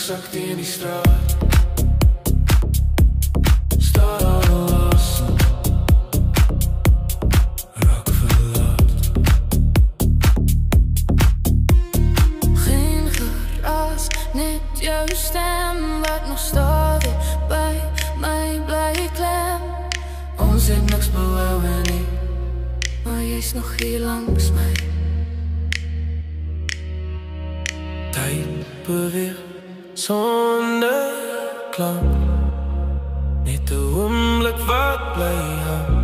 Zakt in die straat, staat al los, raak verlaat. Geen geraas, net jouw stem wat nog stadig bij mij blijft klem. Ons het niks behouden nie, maar jy's nog hier langs my. Tyd beweeg sonder klank, net 'n oomblik wat bly hang.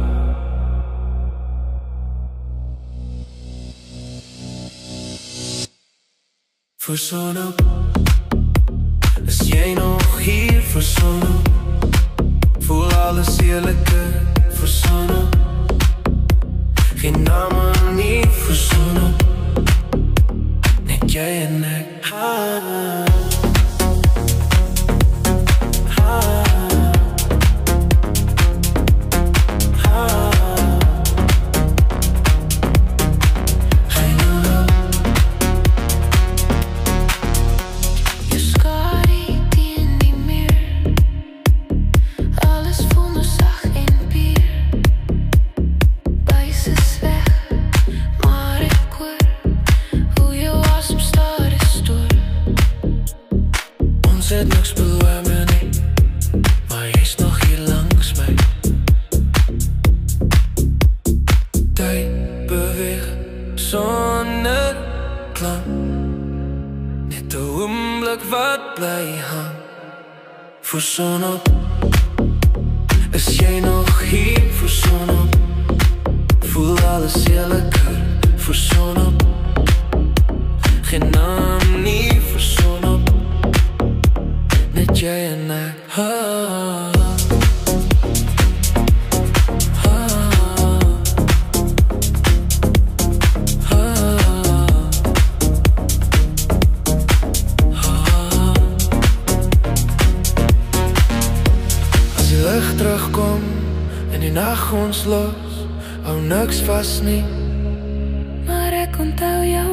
Voor zonop, is jy nog hier voor zonop? Voel alles eerlijker voor zonop. Geen namen nie voor zonop, net jy en ek. Het niks behoort me nie, maar jy's nog hier langs my. Tyd beweeg sonder klank, net 'n oomblik wat bly hang. Voor zonop, is jy nog hier voor zonop? Voel alles eerlijker voor zonop. Geen naam nie voor zonop, net jy en ek. As die lig terugkom en die nag ons los, hou niks vas nie, maar ek onthou jou.